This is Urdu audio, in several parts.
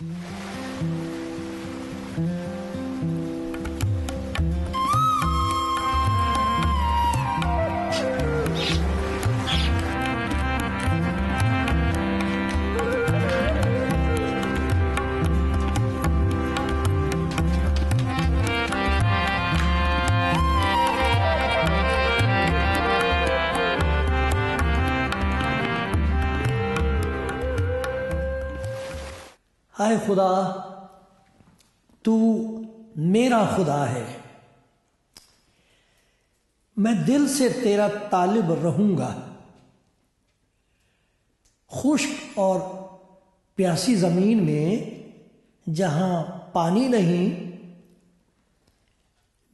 اے خدا، تو میرا خدا ہے، میں دل سے تیرا طالب رہوں گا۔ خشک اور پیاسی زمین میں جہاں پانی نہیں،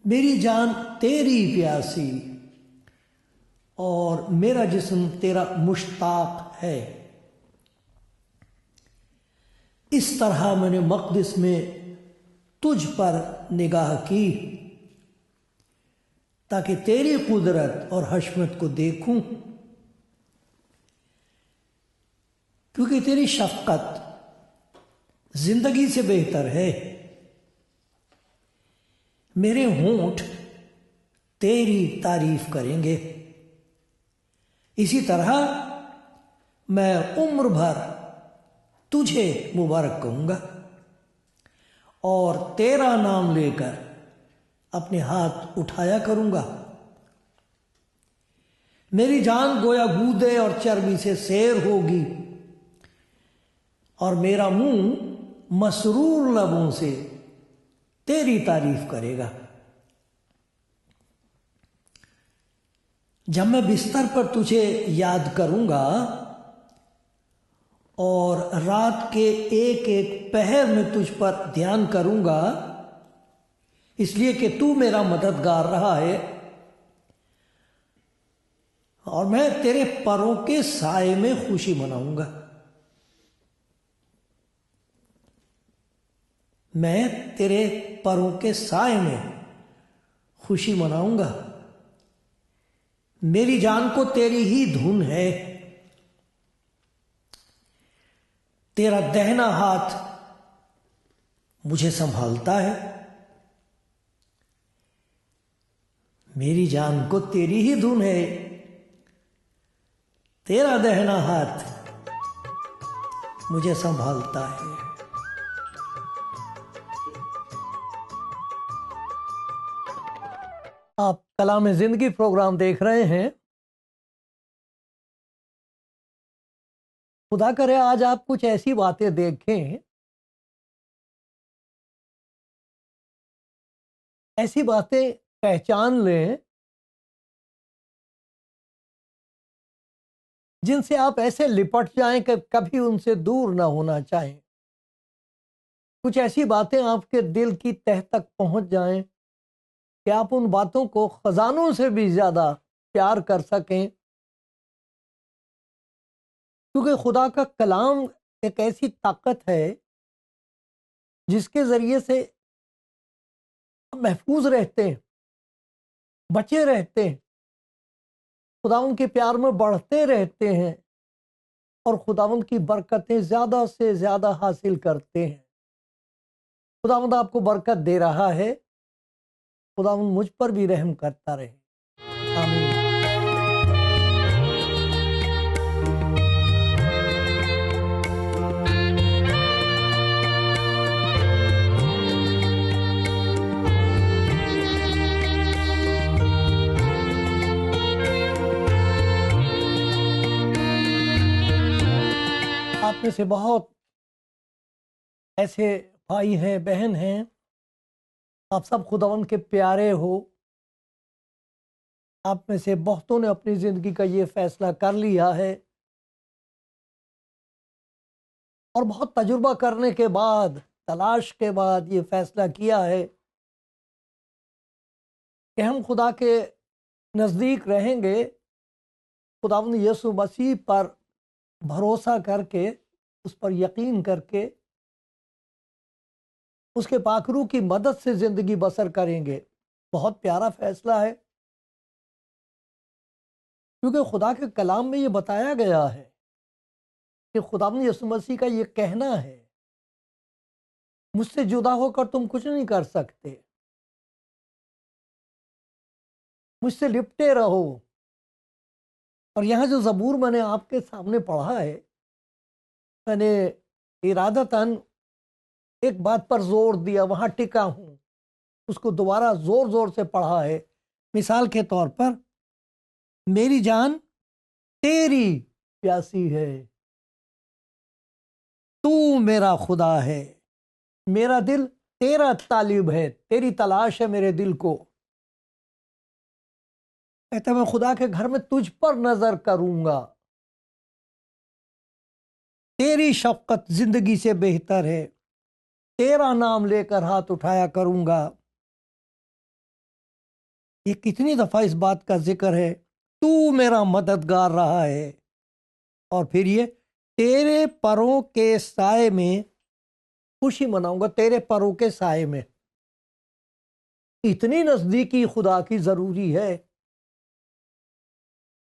میری جان تیری پیاسی اور میرا جسم تیرا مشتاق ہے۔ اس طرح میں نے مقدس میں تجھ پر نگاہ کی تاکہ تیری قدرت اور حشمت کو دیکھوں، کیونکہ تیری شفقت زندگی سے بہتر ہے۔ میرے ہونٹ تیری تعریف کریں گے، اسی طرح میں عمر بھر تجھے مبارک کہوں گا اور تیرا نام لے کر اپنے ہاتھ اٹھایا کروں گا۔ میری جان گویا گودے اور چربی سے سیر ہوگی اور میرا منہ مسرور لبوں سے تیری تعریف کرے گا۔ جب میں بستر پر تجھے یاد کروں گا اور رات کے ایک ایک پہر میں تجھ پر دھیان کروں گا، اس لیے کہ تو میرا مددگار رہا ہے، اور میں تیرے پروں کے سائے میں خوشی مناؤں گا۔ میں تیرے پروں کے سائے میں خوشی مناؤں گا۔ میری جان کو تیری ہی دھن ہے، تیرا دہنا ہاتھ مجھے سنبھالتا ہے۔ میری جان کو تیری ہی دھن ہے، تیرا دہنا ہاتھ مجھے سنبھالتا ہے۔ آپ کلام زندگی پروگرام دیکھ رہے ہیں۔ خدا کرے آج آپ کچھ ایسی باتیں دیکھیں، ایسی باتیں پہچان لیں جن سے آپ ایسے لپٹ جائیں کہ کبھی ان سے دور نہ ہونا چاہیں۔ کچھ ایسی باتیں آپ کے دل کی تہہ تک پہنچ جائیں کہ آپ ان باتوں کو خزانوں سے بھی زیادہ پیار کر سکیں، کیونکہ خدا کا کلام ایک ایسی طاقت ہے جس کے ذریعے سے محفوظ رہتے ہیں، بچے رہتے ہیں، خداوند کے پیار میں بڑھتے رہتے ہیں اور خداوند کی برکتیں زیادہ سے زیادہ حاصل کرتے ہیں۔ خداوند آپ کو برکت دے رہا ہے، خداوند مجھ پر بھی رحم کرتا رہے، آمین۔ آپ میں سے بہت ایسے بھائی ہیں، بہن ہیں، آپ سب خداوند کے پیارے ہو۔ آپ میں سے بہتوں نے اپنی زندگی کا یہ فیصلہ کر لیا ہے اور بہت تجربہ کرنے کے بعد، تلاش کے بعد یہ فیصلہ کیا ہے کہ ہم خدا کے نزدیک رہیں گے، خداوند یسوع مسیح پر بھروسہ کر کے، اس پر یقین کر کے، اس کے پاک روح کی مدد سے زندگی بسر کریں گے۔ بہت پیارا فیصلہ ہے، کیونکہ خدا کے کلام میں یہ بتایا گیا ہے کہ خداوند یسوع مسیح کا یہ کہنا ہے مجھ سے جدا ہو کر تم کچھ نہیں کر سکتے، مجھ سے لپٹے رہو۔ اور یہاں جو زبور میں نے آپ کے سامنے پڑھا ہے، میں نے ارادتاً ایک بات پر زور دیا، وہاں ٹکا ہوں، اس کو دوبارہ زور زور سے پڑھا ہے۔ مثال کے طور پر، میری جان تیری پیاسی ہے، تو میرا خدا ہے، میرا دل تیرا طالب ہے، تیری تلاش ہے میرے دل کو۔ کہتا میں خدا کے گھر میں تجھ پر نظر کروں گا، تیری شفقت زندگی سے بہتر ہے، تیرا نام لے کر ہاتھ اٹھایا کروں گا۔ یہ کتنی دفعہ اس بات کا ذکر ہے، تو میرا مددگار رہا ہے۔ اور پھر یہ تیرے پروں کے سائے میں خوشی مناؤں گا، تیرے پروں کے سائے میں۔ اتنی نزدیکی خدا کی ضروری ہے،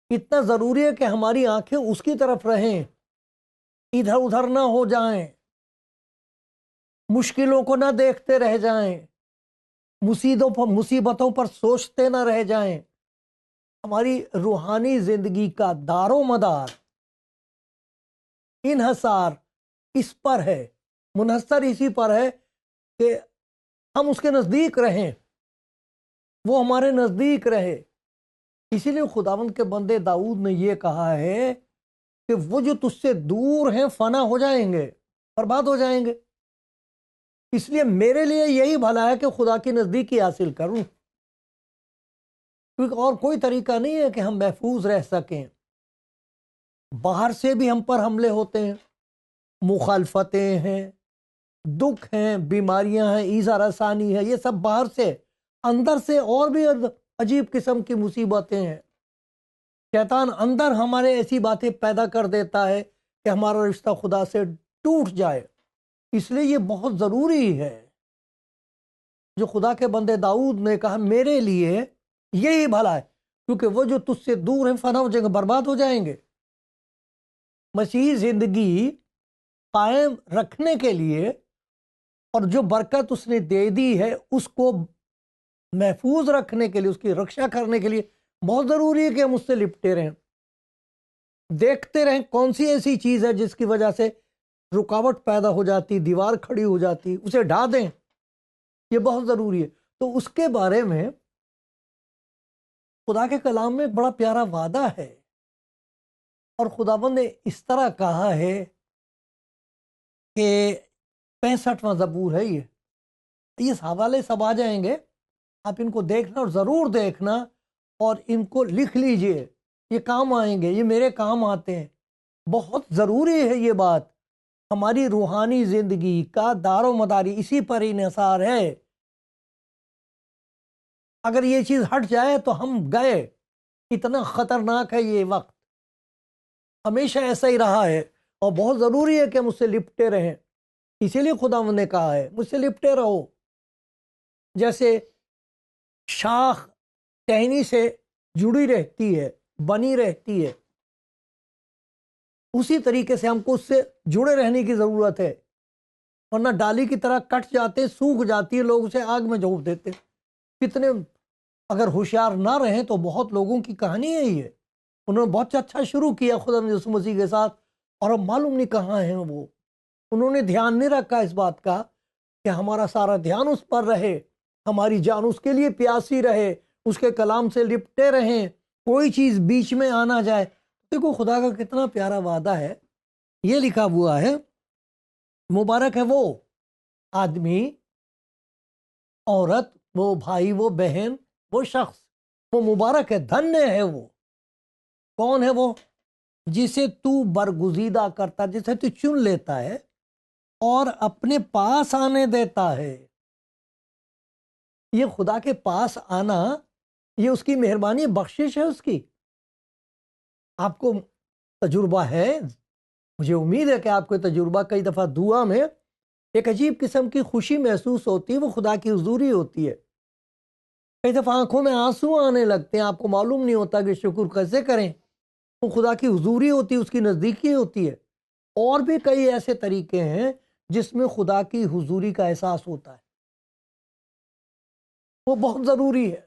اتنا ضروری ہے کہ ہماری آنکھیں اس کی طرف رہیں، ادھر ادھر نہ ہو جائیں، مشکلوں کو نہ دیکھتے رہ جائیں، مصیبتوں پر سوچتے نہ رہ جائیں۔ ہماری روحانی زندگی کا دار و مدار، انحصار اس پر ہے، منحصر اسی پر ہے کہ ہم اس کے نزدیک رہیں، وہ ہمارے نزدیک رہے۔ اسی لیے خداوند کے بندے داؤد نے یہ کہا ہے کہ وہ جو تجھ سے دور ہیں فنا ہو جائیں گے، برباد ہو جائیں گے۔ اس لیے میرے لیے یہی بھلا ہے کہ خدا کی نزدیکی حاصل کروں، کیونکہ اور کوئی طریقہ نہیں ہے کہ ہم محفوظ رہ سکیں۔ باہر سے بھی ہم پر حملے ہوتے ہیں، مخالفتیں ہیں، دکھ ہیں، بیماریاں ہیں، ایذا رسانی ہے، یہ سب باہر سے۔ اندر سے اور بھی عجیب قسم کی مصیبتیں ہیں۔ شیطان اندر ہمارے ایسی باتیں پیدا کر دیتا ہے کہ ہمارا رشتہ خدا سے ٹوٹ جائے۔ اس لیے یہ بہت ضروری ہے جو خدا کے بندے داؤد نے کہا، میرے لیے یہی بھلا ہے، کیونکہ وہ جو تجھ سے دور ہیں فنا ہو جائیں گے، برباد ہو جائیں گے۔ مسیحی زندگی قائم رکھنے کے لیے اور جو برکت اس نے دے دی ہے اس کو محفوظ رکھنے کے لیے، اس کی رکشا کرنے کے لیے بہت ضروری ہے کہ ہم اس سے لپٹے رہیں، دیکھتے رہیں کون سی ایسی چیز ہے جس کی وجہ سے رکاوٹ پیدا ہو جاتی، دیوار کھڑی ہو جاتی، اسے ڈھا دیں۔ یہ بہت ضروری ہے۔ تو اس کے بارے میں خدا کے کلام میں ایک بڑا پیارا وعدہ ہے، اور خداوند نے اس طرح کہا ہے کہ 65واں زبور ہے یہ حوالے سب آ جائیں گے، آپ ان کو دیکھنا اور ضرور دیکھنا، اور ان کو لکھ لیجئے، یہ کام آئیں گے، یہ میرے کام آتے ہیں۔ بہت ضروری ہے یہ بات، ہماری روحانی زندگی کا دار و مداری اسی پر انحصار ہے۔ اگر یہ چیز ہٹ جائے تو ہم گئے، اتنا خطرناک ہے یہ وقت، ہمیشہ ایسا ہی رہا ہے، اور بہت ضروری ہے کہ ہم اس سے لپٹے رہیں۔ اسی لیے خدا نے کہا ہے مجھ سے لپٹے رہو۔ جیسے شاخ ٹہنی سے جڑی رہتی ہے، بنی رہتی ہے، اسی طریقے سے ہم کو اس سے جڑے رہنے کی ضرورت ہے، ورنہ ڈالی کی طرح کٹ جاتے، سوکھ جاتی ہے، لوگ اسے آگ میں جھونک دیتے۔ کتنے اگر ہوشیار نہ رہیں تو بہت لوگوں کی کہانی یہی ہے، انہوں نے بہت اچھا شروع کیا خدا یسوع مسیح کے ساتھ، اور اب معلوم نہیں کہاں ہیں وہ۔ انہوں نے دھیان نہیں رکھا اس بات کا کہ ہمارا سارا دھیان اس پر رہے، ہماری جان اس کے لیے پیاسی رہے، اس کے کلام سے لپٹے رہیں، کوئی چیز بیچ میں آنا جائے۔ دیکھو خدا کا کتنا پیارا وعدہ ہے، یہ لکھا ہوا ہے، مبارک ہے وہ آدمی، عورت، وہ بھائی، وہ بہن، وہ شخص، وہ مبارک ہے، دھنیہ ہے وہ۔ کون ہے وہ؟ جسے تو برگزیدہ کرتا، جسے تو چن لیتا ہے اور اپنے پاس آنے دیتا ہے۔ یہ خدا کے پاس آنا، یہ اس کی مہربانی، بخشش ہے اس کی۔ آپ کو تجربہ ہے، مجھے امید ہے کہ آپ کو تجربہ، کئی دفعہ دعا میں ایک عجیب قسم کی خوشی محسوس ہوتی ہے، وہ خدا کی حضوری ہوتی ہے۔ کئی دفعہ آنکھوں میں آنسو آنے لگتے ہیں، آپ کو معلوم نہیں ہوتا کہ شکر کیسے کریں۔ وہ خدا کی حضوری ہوتی ہے، اس کی نزدیکی ہوتی ہے۔ اور بھی کئی ایسے طریقے ہیں جس میں خدا کی حضوری کا احساس ہوتا ہے، وہ بہت ضروری ہے۔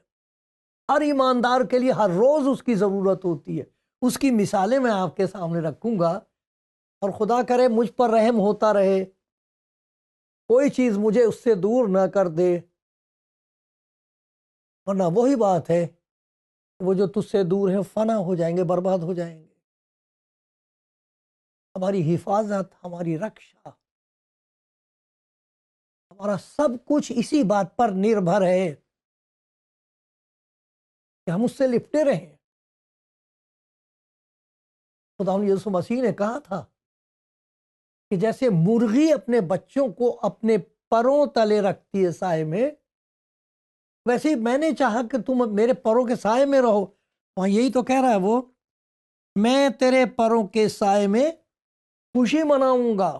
ہر ایماندار کے لیے ہر روز اس کی ضرورت ہوتی ہے۔ اس کی مثالیں میں آپ کے سامنے رکھوں گا، اور خدا کرے مجھ پر رحم ہوتا رہے، کوئی چیز مجھے اس سے دور نہ کر دے، ورنہ وہی بات ہے، وہ جو تجھ سے دور ہیں فنا ہو جائیں گے، برباد ہو جائیں گے۔ ہماری حفاظت، ہماری رکشا، ہمارا سب کچھ اسی بات پر نربھر ہے کہ ہم اس سے لپٹے رہیں۔ خدا یسوع مسیح نے کہا تھا کہ جیسے مرغی اپنے بچوں کو اپنے پروں تلے رکھتی ہے سائے میں، ویسے ہی میں نے چاہا کہ تم میرے پروں کے سائے میں رہو۔ وہاں یہی تو کہہ رہا ہے وہ، میں تیرے پروں کے سائے میں خوشی مناؤں گا۔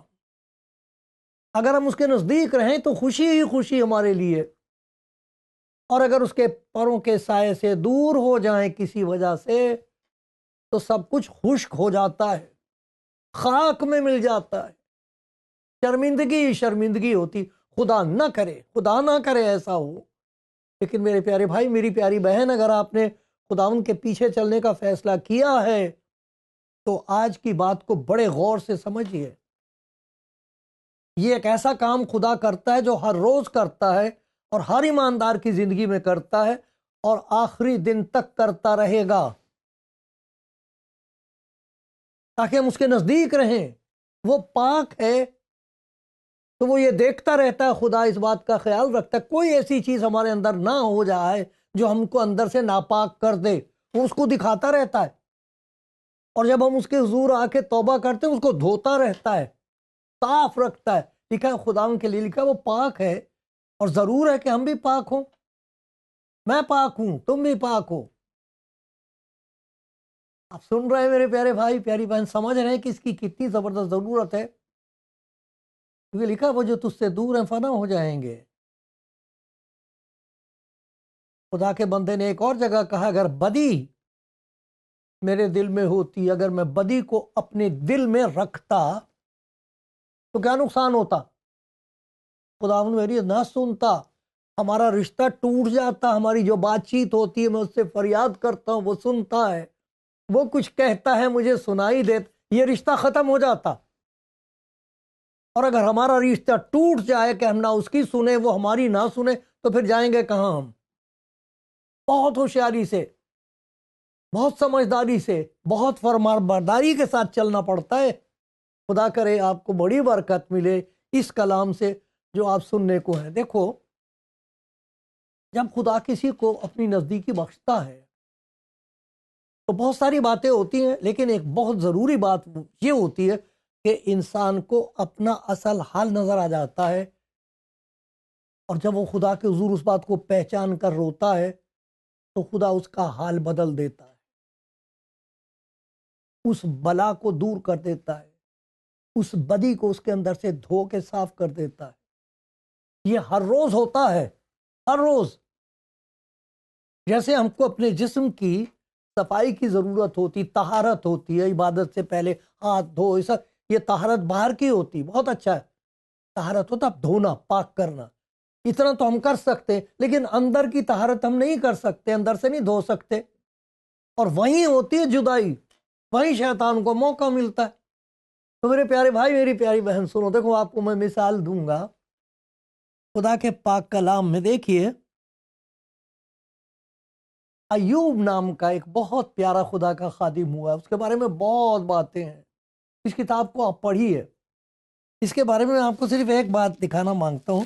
اگر ہم اس کے نزدیک رہیں تو خوشی ہی خوشی ہمارے لیے، اور اگر اس کے پروں کے سائے سے دور ہو جائیں کسی وجہ سے تو سب کچھ خشک ہو جاتا ہے، خاک میں مل جاتا ہے، شرمندگی شرمندگی ہوتی۔ خدا نہ کرے، خدا نہ کرے ایسا ہو۔ لیکن میرے پیارے بھائی، میری پیاری بہن، اگر آپ نے خداوند کے پیچھے چلنے کا فیصلہ کیا ہے تو آج کی بات کو بڑے غور سے سمجھیے۔ یہ ایک ایسا کام خدا کرتا ہے جو ہر روز کرتا ہے، اور ہر ایماندار کی زندگی میں کرتا ہے، اور آخری دن تک کرتا رہے گا، تاکہ ہم اس کے نزدیک رہیں۔ وہ پاک ہے تو وہ یہ دیکھتا رہتا ہے، خدا اس بات کا خیال رکھتا ہے کوئی ایسی چیز ہمارے اندر نہ ہو جائے جو ہم کو اندر سے ناپاک کر دے۔ وہ اس کو دکھاتا رہتا ہے، اور جب ہم اس کے حضور آ کے توبہ کرتے ہیں اس کو دھوتا رہتا ہے، صاف رکھتا ہے۔ لکھا ہے خدا ان کے لیے، لکھا ہے وہ پاک ہے، اور ضرور ہے کہ ہم بھی پاک ہوں۔ میں پاک ہوں، تم بھی پاک ہو۔ آپ سن رہے ہیں میرے پیارے بھائی، پیاری بہن، سمجھ رہے ہیں کہ اس کی کتنی زبردست ضرورت ہے؟ کیونکہ لکھا وہ جو تجھ سے دور ہیں فنا ہو جائیں گے۔ خدا کے بندے نے ایک اور جگہ کہا، اگر بدی میرے دل میں ہوتی، اگر میں بدی کو اپنے دل میں رکھتا تو کیا نقصان ہوتا؟ خداوند میری نہ سنتا، ہمارا رشتہ ٹوٹ جاتا، ہماری جو بات چیت ہوتی ہے میں اس سے فریاد کرتا ہوں، وہ سنتا ہے، وہ کچھ کہتا ہے مجھے سنائی دیتا، یہ رشتہ ختم ہو جاتا۔ اور اگر ہمارا رشتہ ٹوٹ جائے کہ ہم نہ اس کی سنیں وہ ہماری نہ سنیں، تو پھر جائیں گے کہاں ہم؟ بہت ہوشیاری سے، بہت سمجھداری سے، بہت فرمانبرداری کے ساتھ چلنا پڑتا ہے۔ خدا کرے آپ کو بڑی برکت ملے اس کلام سے جو آپ سننے کو ہے۔ دیکھو، جب خدا کسی کو اپنی نزدیکی بخشتا ہے تو بہت ساری باتیں ہوتی ہیں، لیکن ایک بہت ضروری بات یہ ہوتی ہے کہ انسان کو اپنا اصل حال نظر آ جاتا ہے، اور جب وہ خدا کے حضور اس بات کو پہچان کر روتا ہے تو خدا اس کا حال بدل دیتا ہے، اس بلا کو دور کر دیتا ہے، اس بدی کو اس کے اندر سے دھو کے صاف کر دیتا ہے۔ یہ ہر روز ہوتا ہے، ہر روز۔ جیسے ہم کو اپنے جسم کی صفائی کی ضرورت ہوتی، طہارت ہوتی ہے، عبادت سے پہلے ہاتھ دھو، یہ طہارت باہر کی ہوتی، بہت اچھا ہے، طہارت ہوتا دھونا، پاک کرنا، اتنا تو ہم کر سکتے، لیکن اندر کی طہارت ہم نہیں کر سکتے، اندر سے نہیں دھو سکتے، اور وہیں ہوتی ہے جدائی، وہیں شیطان کو موقع ملتا ہے۔ تو میرے پیارے بھائی، میری پیاری بہن، سنو، دیکھو آپ کو میں مثال دوں گا خدا کے پاک کلام میں۔ دیکھیے، ایوب نام کا ایک بہت پیارا خدا کا خادم ہوا ہے، اس کے بارے میں بہت باتیں ہیں، اس کتاب کو آپ پڑھیے۔ اس کے بارے میں آپ کو صرف ایک بات دکھانا مانگتا ہوں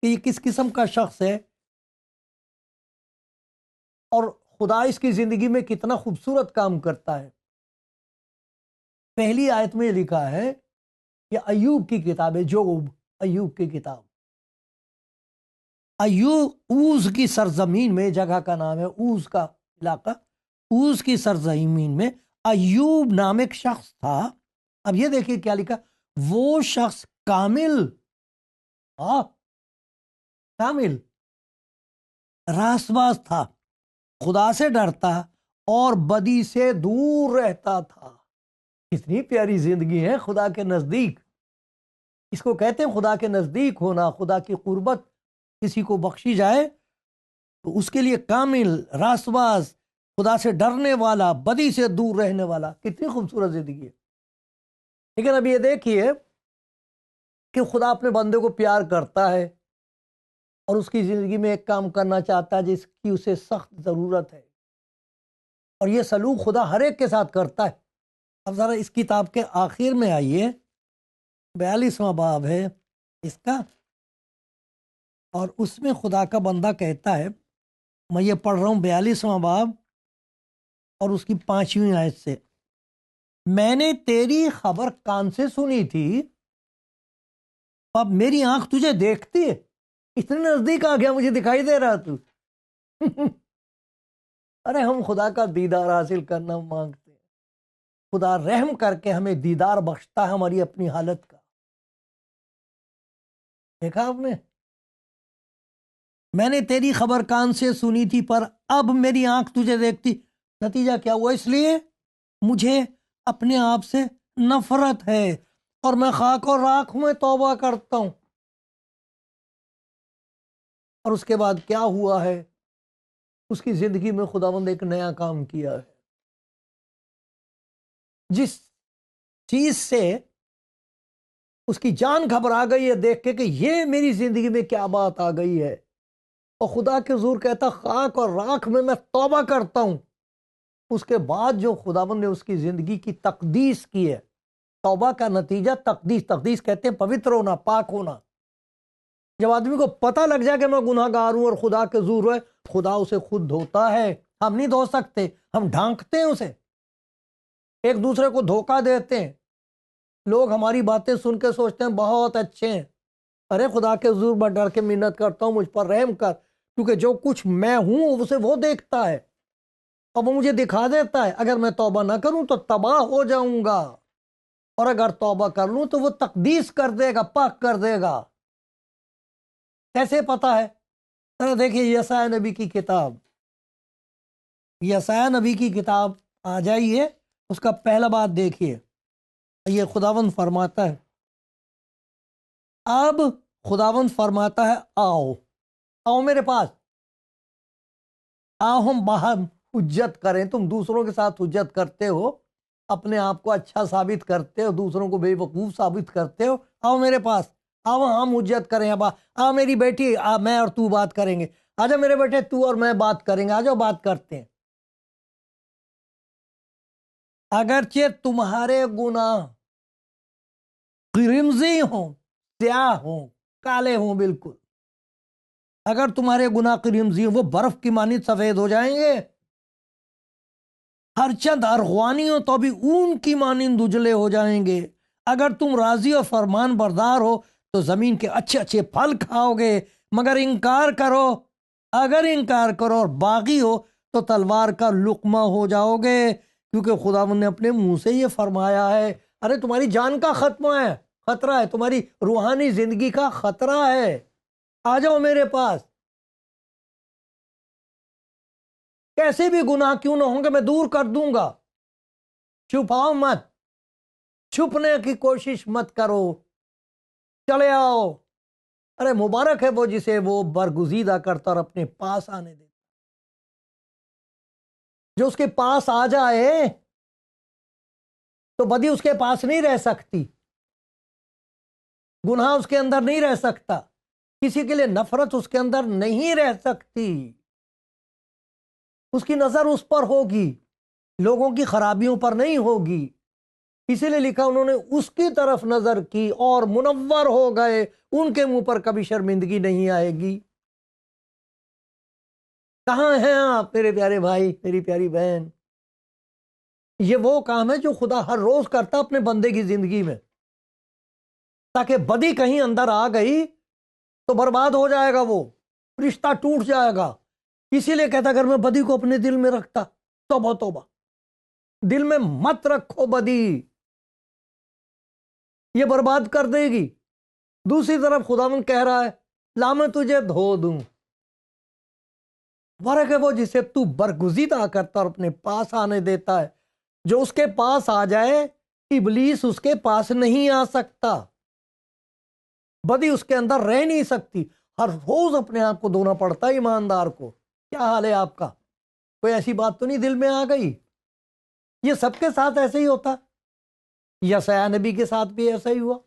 کہ یہ کس قسم کا شخص ہے، اور خدا اس کی زندگی میں کتنا خوبصورت کام کرتا ہے۔ پہلی آیت میں لکھا ہے، یہ ایوب کی کتاب ہے، جوب، ایوب کی کتاب۔ ایوب اوز کی سرزمین میں، جگہ کا نام ہے اوز کا علاقہ، اوز کی سرزمین میں ایوب نام ایک شخص تھا۔ اب یہ دیکھیے کیا لکھا، وہ شخص کامل، کامل راست باز تھا، خدا سے ڈرتا اور بدی سے دور رہتا تھا۔ کتنی پیاری زندگی ہے خدا کے نزدیک۔ اس کو کہتے ہیں خدا کے نزدیک ہونا. خدا کی قربت کسی کو بخشی جائے تو اس کے لیے کامل، راست باز، خدا سے ڈرنے والا، بدی سے دور رہنے والا. کتنی خوبصورت زندگی ہے. لیکن اب یہ دیکھیے کہ خدا اپنے بندے کو پیار کرتا ہے اور اس کی زندگی میں ایک کام کرنا چاہتا ہے جس کی اسے سخت ضرورت ہے، اور یہ سلوک خدا ہر ایک کے ساتھ کرتا ہے. اب ذرا اس کتاب کے آخر میں آئیے، 42واں باب ہے اس کا، اور اس میں خدا کا بندہ کہتا ہے، میں یہ پڑھ رہا ہوں 42واں باب اور اس کی 5ویں آیت سے، میں نے تیری خبر کان سے سنی تھی، اب میری آنکھ تجھے دیکھتی ہے. اتنے نزدیک آ گیا، مجھے دکھائی دے رہا تو. ارے ہم خدا کا دیدار حاصل کرنا مانگتے ہیں. خدا رحم کر کے ہمیں دیدار بخشتا ہے ہماری اپنی حالت کا. دیکھا آپ نے، میں نے تیری خبر کان سے سنی تھی پر اب میری آنکھ تجھے دیکھتی. نتیجہ کیا ہوا؟ اس لیے مجھے اپنے آپ سے نفرت ہے اور میں خاک اور راکھ میں توبہ کرتا ہوں. اور اس کے بعد کیا ہوا ہے؟ اس کی زندگی میں خداوند ایک نیا کام کیا ہے. جس چیز سے اس کی جان گھبرا گئی ہے دیکھ کے کہ یہ میری زندگی میں کیا بات آ گئی ہے، اور خدا کے حضور کہتا خاک اور راکھ میں توبہ کرتا ہوں. اس کے بعد جو خداوند نے اس کی زندگی کی تقدیس کی ہے، توبہ کا نتیجہ تقدیس. تقدیس کہتے ہیں پوتر ہونا، پاک ہونا. جب آدمی کو پتہ لگ جائے کہ میں گناہ گار ہوں اور خدا کے حضور ہے، خدا اسے خود دھوتا ہے. ہم نہیں دھو سکتے، ہم ڈھانکتے ہیں اسے، ایک دوسرے کو دھوکہ دیتے ہیں. لوگ ہماری باتیں سن کے سوچتے ہیں بہت اچھے ہیں. ارے خدا کے حضور میں ڈر کے منت کرتا ہوں مجھ پر رحم کر، کیونکہ جو کچھ میں ہوں اسے وہ دیکھتا ہے اور وہ مجھے دکھا دیتا ہے. اگر میں توبہ نہ کروں تو تباہ ہو جاؤں گا، اور اگر توبہ کر لوں تو وہ تقدیس کر دے گا، پاک کر دے گا. کیسے پتا ہے؟ دیکھیے یسایا نبی کی کتاب، یسایا نبی کی کتاب آ جائیے، اس کا پہلا بات دیکھیے. یہ خداوند فرماتا ہے، اب خداوند فرماتا ہے آؤ آؤ میرے پاس، آؤ ہم باہر حجت کریں. تم دوسروں کے ساتھ حجت کرتے ہو، اپنے آپ کو اچھا ثابت کرتے ہو، دوسروں کو بے وقوف ثابت کرتے ہو. آؤ میرے پاس، آؤ ہم حجت کریں. اب آ میری بیٹی، میں اور تو بات کریں گے. آجا میرے بیٹے، تو اور میں بات کریں گے. آجاؤ بات کرتے ہیں. اگرچہ تمہارے گناہ قرمزی ہوں، سیاہ ہوں، کالے ہوں، بالکل اگر تمہارے گناہ قرمزی ہوں، وہ برف کی مانند سفید ہو جائیں گے. ہر چند ارغوانی ہو تو بھی اون کی مانند اجلے ہو جائیں گے. اگر تم راضی اور فرمان بردار ہو تو زمین کے اچھے اچھے پھل کھاؤ گے. مگر انکار کرو، اگر انکار کرو اور باغی ہو تو تلوار کا لقمہ ہو جاؤ گے، کیونکہ خداوند نے اپنے منہ سے یہ فرمایا ہے. ارے تمہاری جان کا خطرہ ہے، تمہاری روحانی زندگی کا خطرہ ہے. آ جاؤ میرے پاس. کیسے بھی گناہ کیوں نہ ہوں گے میں دور کر دوں گا. چھپاؤ مت، چھپنے کی کوشش مت کرو، چلے آؤ. ارے مبارک ہے وہ جسے وہ برگزیدہ کرتا اور اپنے پاس آنے دیتا. جو اس کے پاس آ جائے تو بدی اس کے پاس نہیں رہ سکتی، گناہ اس کے اندر نہیں رہ سکتا، کسی کے لیے نفرت اس کے اندر نہیں رہ سکتی. اس کی نظر اس پر ہوگی، لوگوں کی خرابیوں پر نہیں ہوگی. اسی لیے لکھا انہوں نے اس کی طرف نظر کی اور منور ہو گئے، ان کے منہ پر کبھی شرمندگی نہیں آئے گی. کہاں ہیں آپ میرے پیارے بھائی، میری پیاری بہن؟ یہ وہ کام ہے جو خدا ہر روز کرتا اپنے بندے کی زندگی میں، تاکہ بدی کہیں اندر آ گئی تو برباد ہو جائے گا، وہ رشتہ ٹوٹ جائے گا. اسی لیے کہتا اگر میں بدی کو اپنے دل میں رکھتا، توبہ توبہ، دل میں مت رکھو بدی، یہ برباد کر دے گی. دوسری طرف خداوند کہہ رہا ہے لا میں تجھے دھو دوں. فرق ہے وہ جسے تو برگزیدہ کرتا اور اپنے پاس آنے دیتا ہے. جو اس کے پاس آ جائے ابلیس اس کے پاس نہیں آ سکتا. بدی اس کے اندر رہ نہیں سکتی، ہر روز اپنے آپ کو دھونا پڑتا ہے ایماندار کو۔ کیا حال ہے آپ کا؟ کوئی ایسی بات تو نہیں دل میں آ گئی؟ یہ سب کے ساتھ ایسے ہی ہوتا، یسعیاہ نبی کے ساتھ بھی ایسا ہی ہوا۔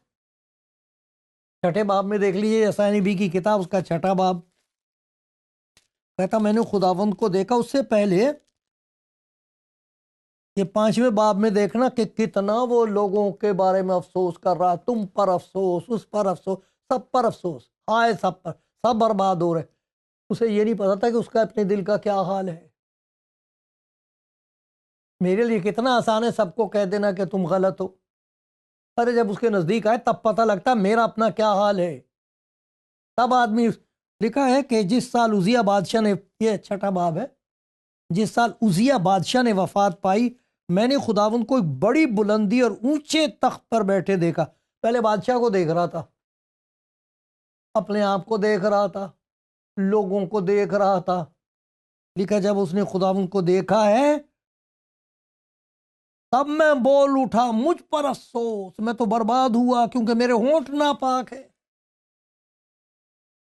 چھٹے باب میں دیکھ لیجیے یسعیاہ نبی کی کتاب، اس کا چھٹا باب کہتا میں نے خداوند کو دیکھا۔ اس سے پہلے یہ 5ویں باب میں دیکھنا کہ کتنا وہ لوگوں کے بارے میں افسوس کر رہا، تم پر افسوس، اس پر افسوس، سب پر افسوس، ہائے سب پر، سب برباد ہو رہے۔ اسے یہ نہیں پتا تھا کہ اس کا اپنے دل کا کیا حال ہے۔ میرے لیے کتنا آسان ہے سب کو کہہ دینا کہ تم غلط ہو، ارے جب اس کے نزدیک آئے تب پتہ لگتا میرا اپنا کیا حال ہے۔ تب آدمی، لکھا ہے کہ جس سال عزیہ بادشاہ نے، یہ چھٹا باب ہے، جس سال عزیہ بادشاہ نے وفات پائی، میں نے خداوند کو ایک بڑی بلندی اور اونچے تخت پر بیٹھے دیکھا۔ پہلے بادشاہ کو دیکھ رہا تھا، اپنے آپ کو دیکھ رہا تھا، لوگوں کو دیکھ رہا تھا۔ لکھا جب اس نے خداوند کو دیکھا ہے تب میں بول اٹھا مجھ پر افسوس، میں تو برباد ہوا کیونکہ میرے ہونٹ ناپاک ہے۔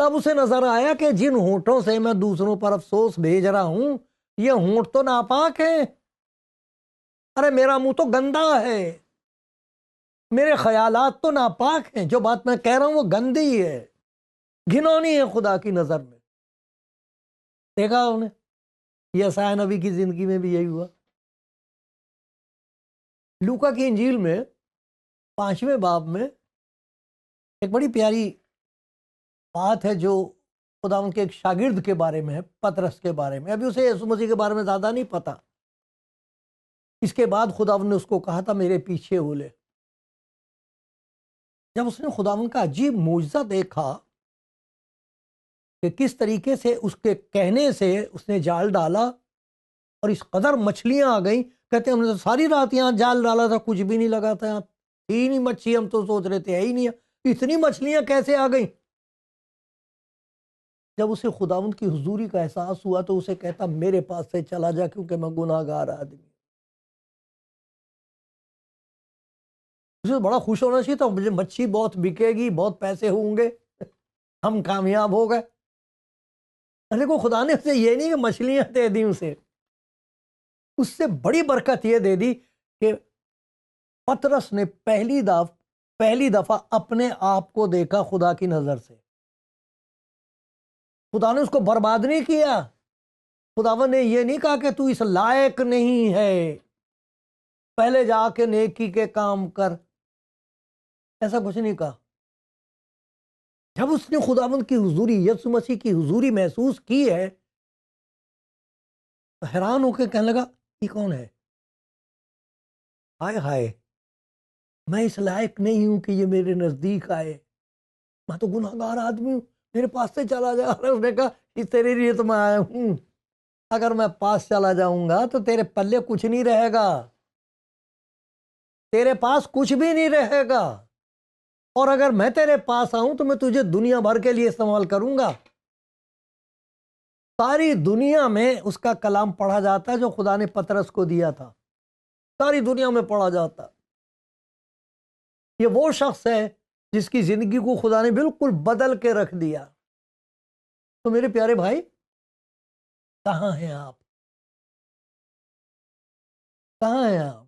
تب اسے نظر آیا کہ جن ہونٹوں سے میں دوسروں پر افسوس بھیج رہا ہوں یہ ہونٹ تو ناپاک ہیں، ارے میرا منہ تو گندا ہے، میرے خیالات تو ناپاک ہیں، جو بات میں کہہ رہا ہوں وہ گندی ہے، گھنونی ہے خدا کی نظر میں۔ دیکھا انہوں نے یسعیاہ نبی کی زندگی میں بھی یہی ہوا۔ لوکا کی انجیل میں 5ویں باب میں ایک بڑی پیاری بات ہے جو خداوند کے ایک شاگرد کے بارے میں ہے، پطرس کے بارے میں۔ ابھی اسے یسوع مسیح کے بارے میں زیادہ نہیں پتا۔ اس کے بعد خداوند نے اس کو کہا تھا میرے پیچھے ہو لے۔ جب اس نے خداوند کا عجیب معجزہ دیکھا کہ کس طریقے سے اس کے کہنے سے اس نے جال ڈالا اور اس قدر مچھلیاں آ گئیں، کہتے ہیں ہم نے تو ساری رات یہاں جال ڈالا تھا کچھ بھی نہیں لگا تھا، یہاں ہی نہیں مچھلی، ہم تو سوچ رہے تھے ہے ہی نہیں، اتنی مچھلیاں کیسے آ گئیں؟ جب اسے خداوند کی حضوری کا احساس ہوا تو اسے کہتا میرے پاس سے چلا جا کیونکہ میں گناہ گار آدمی ہوں۔ اسے بڑا خوش ہونا چاہیے تھا، مجھے مچھلی بہت بکے گی، بہت پیسے ہوں گے، ہم کامیاب ہو گئے۔ لیکن خدا نے اسے یہ نہیں کہ مچھلیاں دے دی اسے، اس سے بڑی برکت یہ دے دی کہ پطرس نے پہلی دفعہ اپنے آپ کو دیکھا خدا کی نظر سے۔ خدا نے اس کو برباد نہیں کیا، خداوند نے یہ نہیں کہا کہ تو اس لائق نہیں ہے، پہلے جا کے نیکی کے کام کر، ایسا کچھ نہیں کہا۔ جب اس نے خداوند کی حضوری، یسوع مسیح کی حضوری محسوس کی ہے تو حیران ہو کے کہنے لگا یہ کون ہے؟ ہائے ہائے، میں اس لائق نہیں ہوں کہ یہ میرے نزدیک آئے، میں تو گناہ گار آدمی ہوں، میرے پاس سے چلا جا۔ اس نے کہا اس تیرے لیے تو میں آیا ہوں، اگر میں پاس چلا جاؤں گا تو تیرے پلے کچھ نہیں رہے گا، تیرے پاس کچھ بھی نہیں رہے گا، اور اگر میں تیرے پاس آؤں تو میں تجھے دنیا بھر کے لیے استعمال کروں گا۔ ساری دنیا میں اس کا کلام پڑھا جاتا ہے جو خدا نے پطرس کو دیا تھا، ساری دنیا میں پڑھا جاتا۔ یہ وہ شخص ہے جس کی زندگی کو خدا نے بالکل بدل کے رکھ دیا۔ تو میرے پیارے بھائی کہاں ہیں آپ؟ کہاں ہیں آپ؟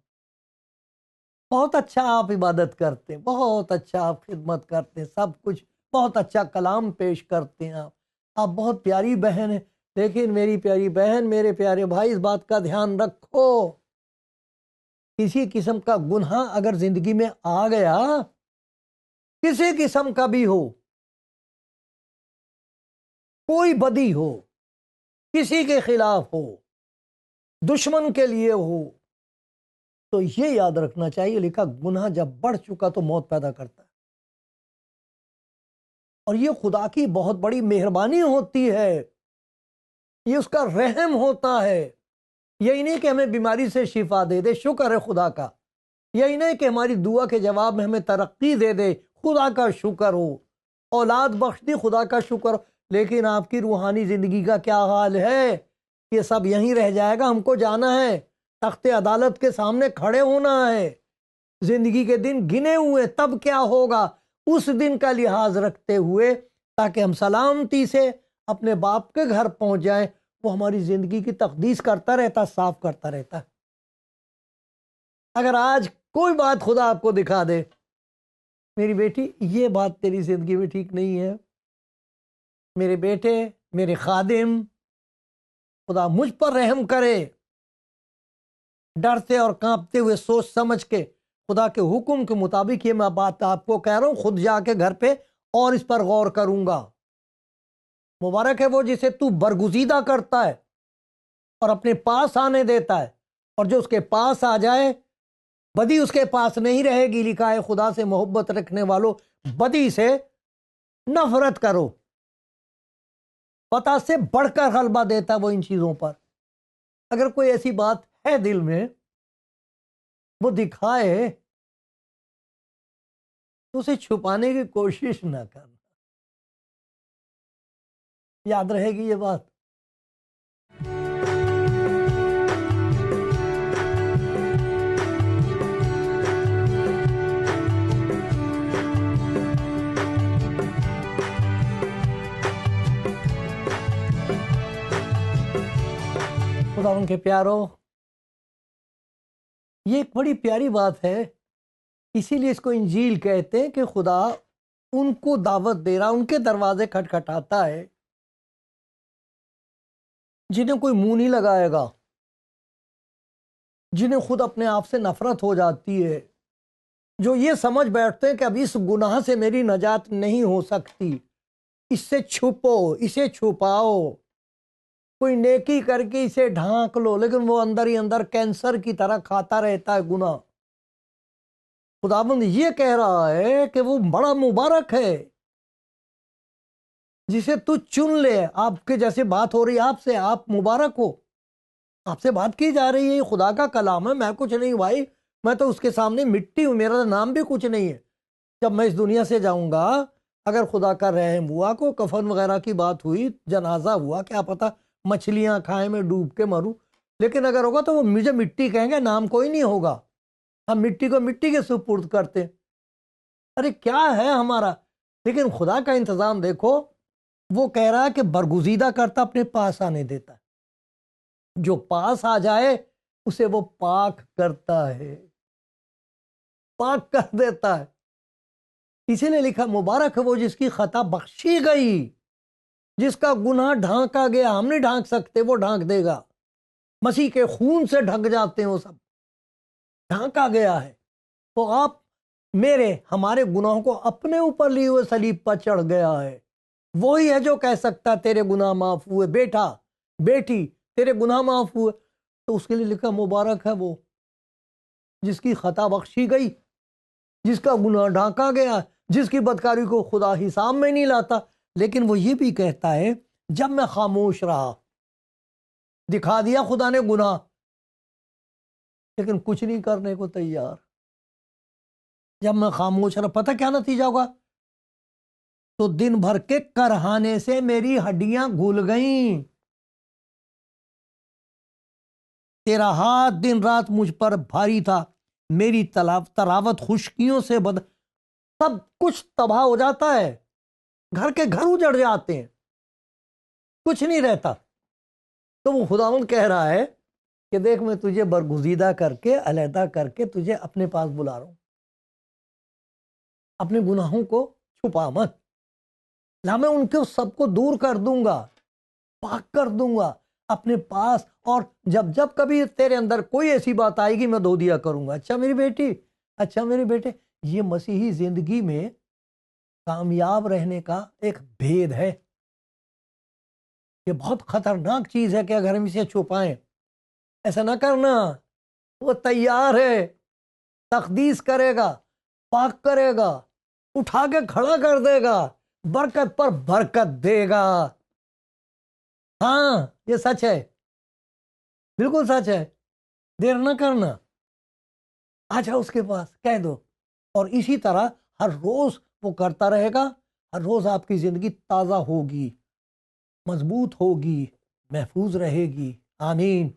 بہت اچھا آپ عبادت کرتے ہیں، بہت اچھا آپ خدمت کرتے ہیں، سب کچھ بہت اچھا کلام پیش کرتے ہیں، آپ بہت پیاری بہن ہیں، لیکن میری پیاری بہن، میرے پیارے بھائی، اس بات کا دھیان رکھو، کسی قسم کا گناہ اگر زندگی میں آ گیا، کسی قسم کا بھی ہو، کوئی بدی ہو، کسی کے خلاف ہو، دشمن کے لیے ہو، تو یہ یاد رکھنا چاہیے، لکھا گناہ جب بڑھ چکا تو موت پیدا کرتا ہے، اور یہ خدا کی بہت بڑی مہربانی ہوتی ہے، یہ اس کا رحم ہوتا ہے۔ یہی نہیں کہ ہمیں بیماری سے شفا دے دے، شکر ہے خدا کا، یہی نہیں کہ ہماری دعا کے جواب میں ہمیں ترقی دے دے، خدا کا شکر ہو، اولاد بخش دی، خدا کا شکر ہو، لیکن آپ کی روحانی زندگی کا کیا حال ہے؟ یہ سب یہیں رہ جائے گا، ہم کو جانا ہے، تخت عدالت کے سامنے کھڑے ہونا ہے، زندگی کے دن گنے ہوئے، تب کیا ہوگا؟ اس دن کا لحاظ رکھتے ہوئے تاکہ ہم سلامتی سے اپنے باپ کے گھر پہنچ جائیں، وہ ہماری زندگی کی تقدیس کرتا رہتا، صاف کرتا رہتا۔ اگر آج کوئی بات خدا آپ کو دکھا دے، میری بیٹی یہ بات تیری زندگی میں ٹھیک نہیں ہے، میرے بیٹے، میرے خادم، خدا مجھ پر رحم کرے، ڈرتے اور کانپتے ہوئے سوچ سمجھ کے خدا کے حکم کے مطابق یہ میں بات آپ کو کہہ رہا ہوں، خود جا کے گھر پہ اور اس پر غور کروں گا۔ مبارک ہے وہ جسے تو برگزیدہ کرتا ہے اور اپنے پاس آنے دیتا ہے، اور جو اس کے پاس آ جائے بدی اس کے پاس نہیں رہے گی۔ لکھا ہے خدا سے محبت رکھنے والوں بدی سے نفرت کرو۔ پتہ سے بڑھ کر غلبہ دیتا وہ ان چیزوں پر۔ اگر کوئی ایسی بات ہے دل میں وہ دکھائے تو اسے چھپانے کی کوشش نہ کرنا۔ یاد رہے گی یہ بات۔ خدا ان کے پیارو، یہ ایک بڑی پیاری بات ہے، اسی لیے اس کو انجیل کہتے ہیں کہ خدا ان کو دعوت دے رہا، ان کے دروازے کھٹکھٹاتا ہے جنہیں کوئی منہ نہیں لگائے گا، جنہیں خود اپنے آپ سے نفرت ہو جاتی ہے، جو یہ سمجھ بیٹھتے ہیں کہ اب اس گناہ سے میری نجات نہیں ہو سکتی، اس سے چھپو، اسے چھپاؤ، کوئی نیکی کر کے اسے ڈھانک لو، لیکن وہ اندر ہی اندر کینسر کی طرح کھاتا رہتا ہے گناہ۔ خداوند یہ کہہ رہا ہے کہ وہ بڑا مبارک ہے جسے تو چن لے۔ آپ کے جیسے بات ہو رہی ہے آپ سے، آپ مبارک ہو، آپ سے بات کی جا رہی ہے، یہ خدا کا کلام ہے، میں کچھ نہیں بھائی، میں تو اس کے سامنے مٹی ہوں، میرا نام بھی کچھ نہیں ہے۔ جب میں اس دنیا سے جاؤں گا، اگر خدا کا رحم ہوا، کو کفن وغیرہ کی بات ہوئی، جنازہ ہوا، کیا پتا مچھلیاں کھائیں میں ڈوب کے مروں، لیکن اگر ہوگا تو وہ مجھے مٹی کہیں گے، نام کوئی نہیں ہوگا۔ ہم مٹی کو مٹی کے سپرد کرتے، ارے کیا ہے ہمارا۔ لیکن خدا کا انتظام دیکھو، وہ کہہ رہا ہے کہ برگزیدہ کرتا، اپنے پاس آنے دیتا ہے، جو پاس آ جائے اسے وہ پاک کرتا ہے، پاک کر دیتا ہے۔ اسی لیے لکھا مبارک ہے وہ جس کی خطا بخشی گئی، جس کا گناہ ڈھانکا گیا، ہم نہیں ڈھانک سکتے، وہ ڈھانک دے گا۔ مسیح کے خون سے ڈھک جاتے ہیں وہ سب، ڈھانکا گیا ہے۔ تو آپ میرے ہمارے گناہوں کو اپنے اوپر لیے ہوئے صلیب پر چڑھ گیا ہے۔ وہی ہے جو کہہ سکتا تیرے گناہ معاف ہوئے، بیٹا بیٹی تیرے گناہ معاف ہوئے۔ تو اس کے لیے لکھا مبارک ہے وہ جس کی خطا بخشی گئی، جس کا گناہ ڈھانکا گیا، جس کی بدکاری کو خدا حساب میں نہیں لاتا۔ لیکن وہ یہ بھی کہتا ہے جب میں خاموش رہا، دکھا دیا خدا نے گناہ، لیکن کچھ نہیں کرنے کو تیار۔ جب میں خاموش رہا، پتہ کیا نتیجہ ہوگا؟ تو دن بھر کے کرہانے سے میری ہڈیاں گھل گئیں، تیرا ہاتھ دن رات مجھ پر بھاری تھا، میری تلاوت خشکیوں سے سب کچھ تباہ ہو جاتا ہے، گھر کے گھر اجڑ جاتے ہیں، کچھ نہیں رہتا۔ تو وہ خداوند کہہ رہا ہے کہ دیکھ میں تجھے برگزیدہ کر کے، علیحدہ کر کے تجھے اپنے پاس بلا رہا ہوں، اپنے گناہوں کو چھپا مت، لا میں ان کو سب کو دور کر دوں گا، پاک کر دوں گا اپنے پاس۔ اور جب جب کبھی تیرے اندر کوئی ایسی بات آئے گی میں دھو دیا کروں گا۔ اچھا میری بیٹی، اچھا میرے بیٹے، یہ مسیحی زندگی میں کامیاب رہنے کا ایک بھید ہے۔ یہ بہت خطرناک چیز ہے کہ اگر ہم اسے چھپائیں، ایسا نہ کرنا۔ وہ تیار ہے، تقدیس کرے گا، پاک کرے گا، اٹھا کے کھڑا کر دے گا، برکت پر برکت دے گا۔ ہاں یہ سچ ہے، بالکل سچ ہے، دیر نہ کرنا، آ جاؤ اس کے پاس، کہہ دو۔ اور اسی طرح ہر روز وہ کرتا رہے گا، ہر روز آپ کی زندگی تازہ ہوگی، مضبوط ہوگی، محفوظ رہے گی۔ آمین۔